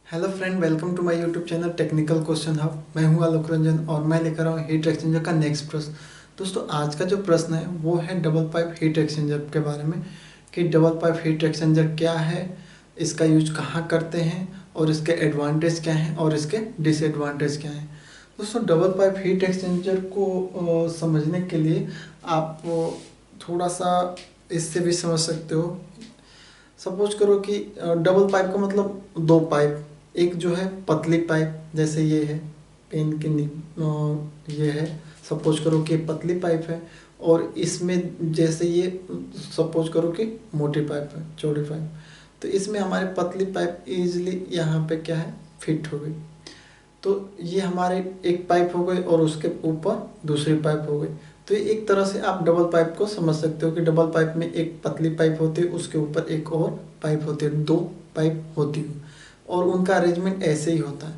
Hello friend, welcome to my YouTube channel technical question hub. मैं हूं आलोक रंजन और मैं लेकर आया हूं हीट एक्सचेंजर का नेक्स्ट प्रश्न। दोस्तों, आज का जो प्रश्न है वो है डबल पाइप हीट एक्सचेंजर के बारे में कि डबल पाइप हीट एक्सचेंजर क्या है, इसका यूज कहाँ करते हैं और इसके एडवांटेज क्या हैं और इसके डिसएडवांटेज क्या हैं। दोस्तों, डबल पाइप हीट एक्सचेंजर को समझने के लिए आप थोड़ा सा इससे भी समझ सकते हो। सपोज करो कि डबल पाइप का मतलब दो पाइप, एक जो है पतली पाइप जैसे ये है पेन के ये है। सपोज करो कि पतली पाइप है और इसमें जैसे ये सपोज करो कि मोटी पाइप है, चौड़ी पाइप। तो इसमें हमारे पतली पाइप इजीली यहाँ पे क्या है फिट हो गई। तो ये हमारे एक पाइप हो गई और उसके ऊपर दूसरी पाइप हो गई। तो ये एक तरह से आप डबल पाइप को समझ सकते हो कि डबल पाइप में एक पतली पाइप होती है, उसके ऊपर एक और पाइप होती है, दो पाइप होती है और उनका अरेंजमेंट ऐसे ही होता है।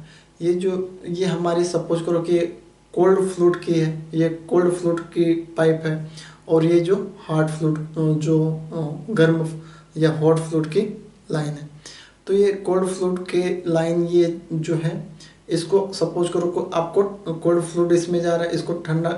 ये हमारी सपोज करो कि कोल्ड फ्लूइड की है, ये कोल्ड फ्लूइड की पाइप है और ये जो हॉट फ्लूइड जो गर्म या हॉट फ्लूइड की लाइन है। तो ये कोल्ड फ्लूइड के लाइन ये जो है, इसको सपोज करो को आपको कोल्ड फ्लूइड इसमें जा रहा है, इसको ठंडा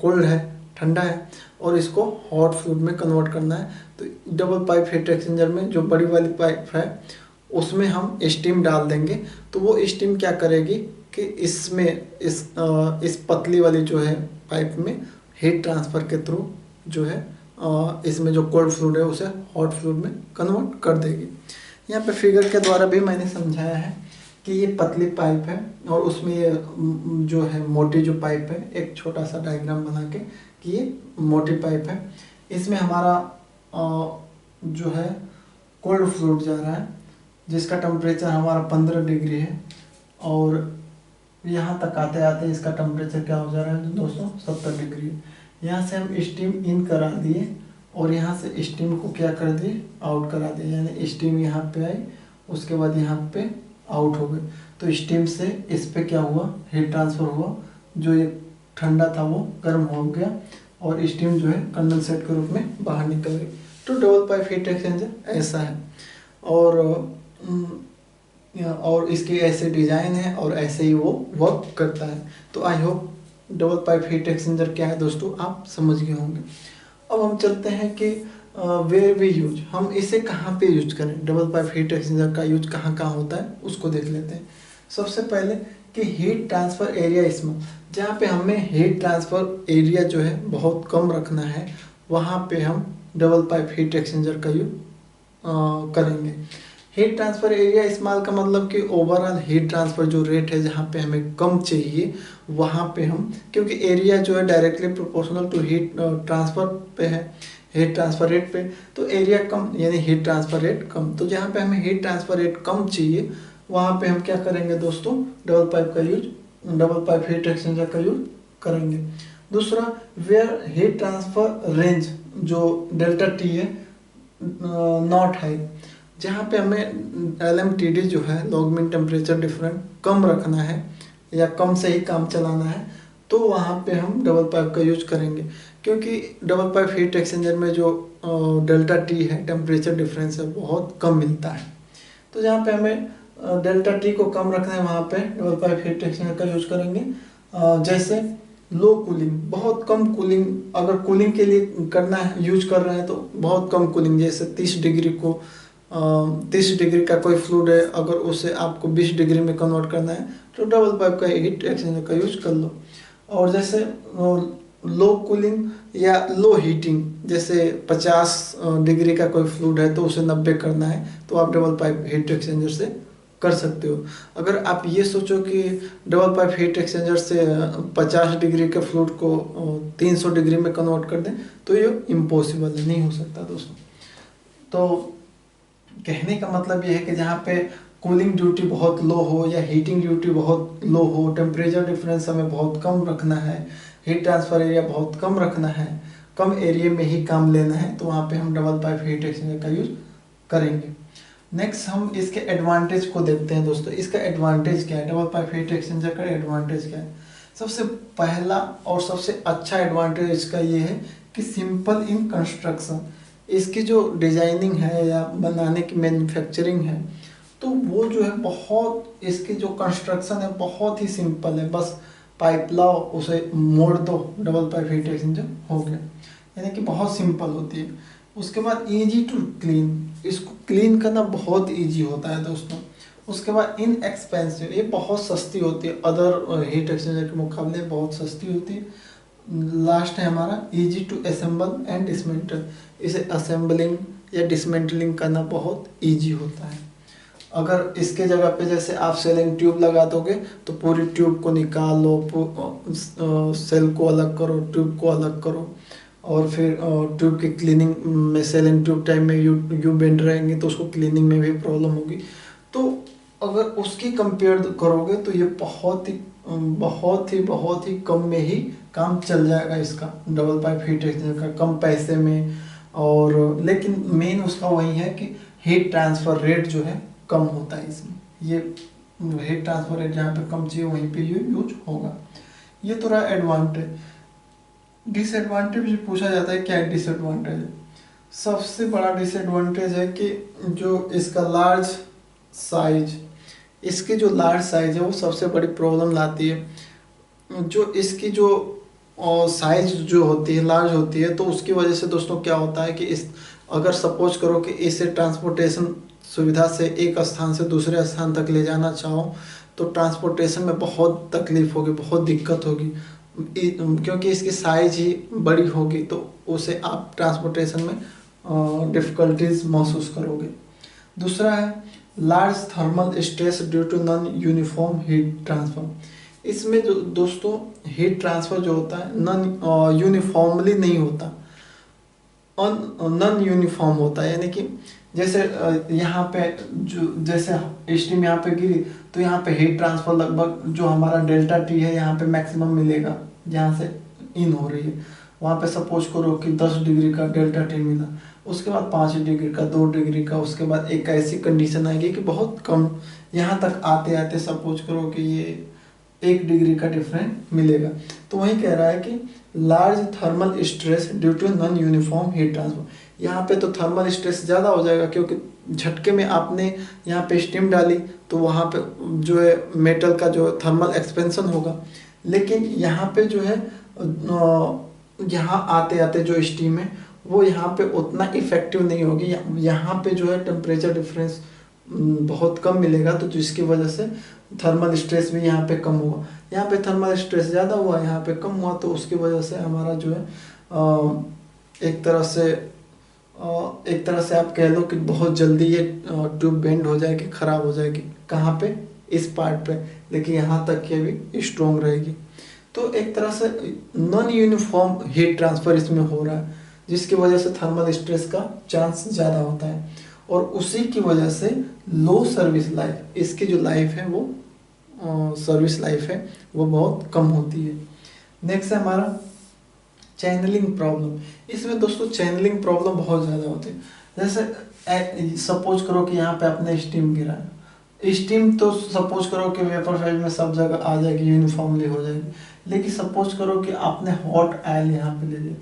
कोल्ड है, ठंडा है और इसको हॉट फ्लूइड में कन्वर्ट करना है। तो डबल पाइप हीट एक्सचेंजर में जो बड़ी वाली पाइप है उसमें हम स्टीम डाल देंगे। तो वो स्टीम क्या करेगी कि इसमें इस पतली वाली जो है पाइप में हीट ट्रांसफ़र के थ्रू जो है इसमें जो कोल्ड फ्लूइड है उसे हॉट फ्लूइड में कन्वर्ट कर देगी। यहाँ पे फिगर के द्वारा भी मैंने समझाया है कि ये पतली पाइप है और उसमें ये जो है मोटी जो पाइप है, एक छोटा सा डायग्राम बना के कि ये मोटी पाइप है। इसमें हमारा जो है कोल्ड फ्लूइड जा रहा है जिसका टेम्परेचर हमारा 15 डिग्री है और यहाँ तक आते आते इसका टेम्परेचर क्या हो जा रहा है दोस्तों, 70 डिग्री। यहाँ से हम स्टीम इन करा दिए और यहाँ से स्टीम को क्या कर दिए, आउट करा दिए। यानी स्टीम यहाँ पे आई, उसके बाद यहाँ पे आउट हो गई। तो स्टीम से इस पे क्या हुआ, हीट ट्रांसफ़र हुआ। जो ये ठंडा था वो गर्म हो गया और स्टीम जो है कंडेंसेट के रूप में बाहर निकल गई। तो डबल पाइप हीट एक्सचेंजर ऐसा है और इसकी ऐसे डिज़ाइन है और ऐसे ही वो वर्क करता है। तो I hope double pipe heat exchanger क्या है दोस्तों आप समझ गए होंगे। अब हम चलते हैं कि वेयर वी यूज, हम इसे कहाँ पे यूज करें, डबल पाइप हीट एक्सचेंजर का यूज कहाँ कहाँ होता है उसको देख लेते हैं। सबसे पहले कि हीट ट्रांसफ़र एरिया, इसमें जहाँ पे हमें हीट ट्रांसफ़र एरिया जो है बहुत कम रखना है वहाँ पे हम डबल पाइप हीट एक्सचेंजर का यूज करेंगे। हीट ट्रांसफ़र एरिया इस्तेमाल का मतलब कि ओवरऑल हीट ट्रांसफ़र जो रेट है जहाँ पे हमें कम चाहिए वहाँ पे हम, क्योंकि एरिया जो है directly proportional to heat transfer पे है, हीट ट्रांसफ़र रेट पे। तो एरिया कम यानी हीट ट्रांसफ़र रेट कम। तो जहाँ पे हमें हीट ट्रांसफ़र रेट कम चाहिए वहाँ पे हम क्या करेंगे दोस्तों, डबल पाइप का use, double pipe heat exchanger का यूज करेंगे। दूसरा, वेयर हीट ट्रांसफ़र रेंज जो डेल्टा टी है नॉट हाई, जहाँ पे हमें LMTD जो है लॉग मीन टेम्परेचर डिफरेंस कम रखना है या कम से ही काम चलाना है, तो वहाँ पे हम डबल पाइप का यूज करेंगे। क्योंकि डबल पाइप हीट एक्सचेंजर में जो डेल्टा टी है टेम्परेचर डिफरेंस है बहुत कम मिलता है। तो जहाँ पे हमें डेल्टा टी को कम रखना है वहाँ पे डबल पाइप हीट एक्सचेंजर का यूज करेंगे। जैसे लो कूलिंग, बहुत कम कूलिंग, अगर कूलिंग के लिए करना है यूज कर रहे हैं तो बहुत कम कूलिंग, जैसे 30 डिग्री को 30 डिग्री का कोई फ्लूइड है, अगर उसे आपको 20 डिग्री में कन्वर्ट करना है तो डबल पाइप का हीट एक्सचेंजर का यूज कर लो। और जैसे लो कूलिंग या लो हीटिंग, जैसे 50 डिग्री का कोई फ्लूइड है तो उसे 90 करना है तो आप डबल पाइप हीट एक्सचेंजर से कर सकते हो। अगर आप ये सोचो कि डबल पाइप हीट एक्सचेंजर से 50 डिग्री के फ्लूइड को 300 डिग्री में कन्वर्ट कर दें तो ये इम्पॉसिबल है, नहीं हो सकता दोस्तों। तो कहने का मतलब ये है कि जहाँ पे कूलिंग ड्यूटी बहुत लो हो या हीटिंग ड्यूटी बहुत लो हो, टेम्परेचर डिफरेंस हमें बहुत कम रखना है, हीट ट्रांसफ़र एरिया बहुत कम रखना है, कम एरिया में ही काम लेना है, तो वहाँ पे हम डबल पाइप हीट एक्सचेंजर का यूज करेंगे। नेक्स्ट हम इसके एडवांटेज को देखते हैं दोस्तों। इसका एडवांटेज क्या है, डबल पाइप हीट एक्सचेंजर का एडवांटेज क्या है। सबसे पहला और सबसे अच्छा एडवांटेज इसका ये है कि सिंपल इन कंस्ट्रक्शन, इसकी जो डिजाइनिंग है या बनाने की मैन्युफैक्चरिंग है तो वो जो है बहुत, इसकी जो कंस्ट्रक्शन है बहुत ही सिंपल है, बस पाइप लाओ, उसे मोड़ दो, डबल पाइप हीट एक्सचेंजर हो गया, यानी कि बहुत सिंपल होती है। उसके बाद इजी टू क्लीन, इसको क्लीन करना बहुत इजी होता है दोस्तों। उसके बाद इनएक्सपेंसिव, ये बहुत सस्ती होती है, अदर हीट एक्सचेंजर के मुकाबले बहुत सस्ती होती है। लास्ट है हमारा easy to assemble and dismantle, इसे असेंबलिंग या डिसमेंटलिंग करना बहुत इजी होता है। अगर इसके जगह पे जैसे आप सेलिंग ट्यूब लगा दोगे तो पूरी ट्यूब को निकालो, सेल को अलग करो, ट्यूब को अलग करो, और फिर ट्यूब की क्लीनिंग में सेलिंग ट्यूब टाइप में यू बेंड रहेंगे तो उसको क्लीनिंग में भी प्रॉब्लम होगी। तो अगर उसकी कंपेयर करोगे तो ये बहुत ही कम में ही काम चल जाएगा इसका, डबल पाइप हीट एक्सचेंजर का, कम पैसे में। और लेकिन मेन उसका वही है कि हीट ट्रांसफ़र रेट जो है कम होता है इसमें, ये हीट ट्रांसफर रेट जहाँ पे कम चाहिए वहीं पे ये यूज होगा। ये तो रहा एडवांटेज। डिसएडवांटेज भी पूछा जाता है, क्या है डिसएडवांटेज है? सबसे बड़ा डिसएडवांटेज है कि जो इसका लार्ज साइज, इसकी जो लार्ज साइज है वो सबसे बड़ी प्रॉब्लम लाती है। जो इसकी जो साइज जो होती है लार्ज होती है, तो उसकी वजह से दोस्तों क्या होता है कि इस, अगर सपोज करो कि इसे ट्रांसपोर्टेशन सुविधा से एक स्थान से दूसरे स्थान तक ले जाना चाहो तो ट्रांसपोर्टेशन में बहुत तकलीफ होगी, बहुत दिक्कत होगी, क्योंकि इसकी साइज ही बड़ी होगी, तो उसे आप ट्रांसपोर्टेशन में डिफ़िकल्टीज महसूस करोगे। दूसरा है large thermal stress due to non uniform heat transfer. इसमें जो दोस्तों हीट ट्रांसफ़र जो होता है नॉन यूनिफॉर्मली नहीं होता, नॉन यूनिफॉर्म होता है, यानी कि जैसे यहाँ पे जो जैसे स्टीम यहाँ पे गिरी तो यहाँ पे हीट ट्रांसफर लगभग जो हमारा डेल्टा टी है यहाँ पे मैक्सिमम मिलेगा, जहाँ से इन हो रही है वहाँ पे सपोज करो कि 10 डिग्री का डेल्टा टी मिला, उसके बाद 5 डिग्री का, 2 डिग्री का, उसके बाद एक ऐसी कंडीशन आएगी कि बहुत कम, यहाँ तक आते आते सपोज करो कि ये 1 डिग्री का डिफरेंट मिलेगा। तो वही कह रहा है कि large thermal stress due to non uniform heat transfer, यहाँ पे तो थर्मल स्ट्रेस ज़्यादा हो जाएगा क्योंकि झटके में आपने यहाँ पे स्टीम डाली तो वहाँ पे जो है मेटल का जो थर्मल एक्सपेंशन होगा, लेकिन यहाँ पे जो है यहाँ आते आते जो स्टीम है वो यहाँ पे उतना इफेक्टिव नहीं होगी, यहाँ पे जो है टेम्परेचर डिफरेंस बहुत कम मिलेगा, तो जिसकी वजह से थर्मल स्ट्रेस भी यहाँ पे कम हुआ। यहाँ पे थर्मल स्ट्रेस ज़्यादा हुआ, यहाँ पे कम हुआ, तो उसकी वजह से हमारा जो है एक तरह से आप कह लो कि बहुत जल्दी ये ट्यूब बेंड हो जाएगी, ख़राब हो जाएगी। कहाँ पे? इस पार्ट पे, लेकिन यहाँ तक ये भी स्ट्रॉन्ग रहेगी। तो एक तरह से नॉन यूनिफॉर्म हीट ट्रांसफ़र इसमें हो रहा है, जिसकी वजह से थर्मल स्ट्रेस का चांस ज़्यादा होता है, और उसी की वजह से लो सर्विस लाइफ, इसकी जो लाइफ है वो सर्विस लाइफ है वो बहुत कम होती है। नेक्स्ट है हमारा चैनलिंग प्रॉब्लम। इसमें दोस्तों चैनलिंग प्रॉब्लम बहुत ज़्यादा होती है। जैसे सपोज करो कि यहाँ पे आपने स्टीम गिरा है, स्टीम तो सपोज करो कि वेपर फेज में सब जगह आ जाएगी, यूनिफॉर्मली हो जाएगी, लेकिन सपोज करो कि आपने हॉट ऑयल यहाँ पे ले लिया,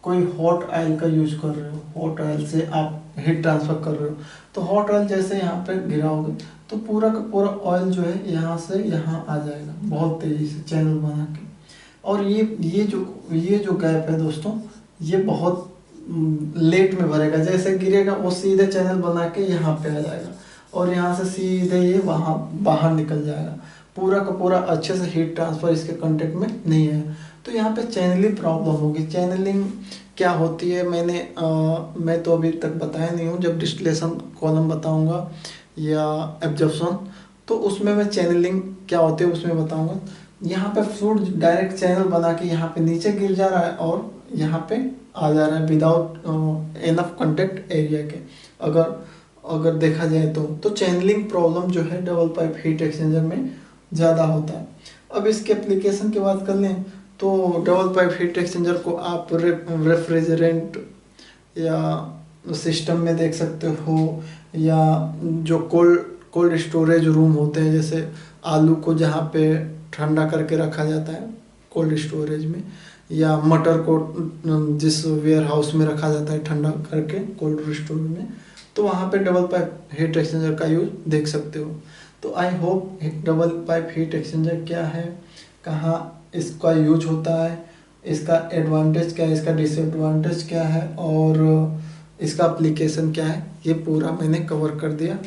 कोई हॉट ऑयल का यूज कर रहे हो, हॉट ऑयल से आप हीट ट्रांसफर कर रहे हो, तो हॉट ऑयल जैसे यहाँ पे गिराओगे तो पूरा का पूरा ऑयल जो है यहाँ से यहाँ आ जाएगा बहुत तेज़ी से चैनल बना के, और ये जो गैप है दोस्तों ये बहुत लेट में भरेगा। जैसे गिरेगा वो सीधे चैनल बना के यहाँ पे आ जाएगा, और यहाँ से सीधे ये वहाँ बाहर निकल जाएगा, पूरा का पूरा अच्छे से हीट ट्रांसफ़र इसके कांटेक्ट में नहीं है। तो यहाँ पे चैनलिंग प्रॉब्लम होगी। चैनलिंग क्या होती है मैं तो अभी तक बताया नहीं हूँ, जब डिस्टिलेशन कॉलम बताऊँगा या एब्जॉर्प्शन तो उसमें मैं चैनलिंग क्या होती है उसमें बताऊँगा। यहाँ पे फ्लूइड डायरेक्ट चैनल बना के यहाँ पे नीचे गिर जा रहा है और यहाँ पे आ जा रहा है विदाउट इनफ कॉन्टेक्ट एरिया के, अगर देखा जाए तो चैनलिंग प्रॉब्लम जो है डबल पाइप हीट एक्सचेंजर में ज़्यादा होता है। अब इसके एप्लीकेशन की बात कर लें तो डबल पाइप हीट एक्सचेंजर को आप रेफ्रिजरेंट या सिस्टम में देख सकते हो, या जो कोल्ड स्टोरेज रूम होते हैं, जैसे आलू को जहाँ पे ठंडा करके रखा जाता है कोल्ड स्टोरेज में, या मटर को जिस वेयर हाउस में रखा जाता है ठंडा करके कोल्ड स्टोरेज में, तो वहाँ पे डबल पाइप हीट एक्सचेंजर का यूज देख सकते हो। तो I hope double pipe heat exchanger क्या है, कहाँ इसका यूज होता है, इसका एडवांटेज क्या है, इसका डिसएडवांटेज क्या है और इसका एप्लीकेशन क्या है, ये पूरा मैंने कवर कर दिया।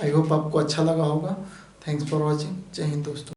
आई होप आपको अच्छा लगा होगा। Thanks for watching. जय हिंद दोस्तों।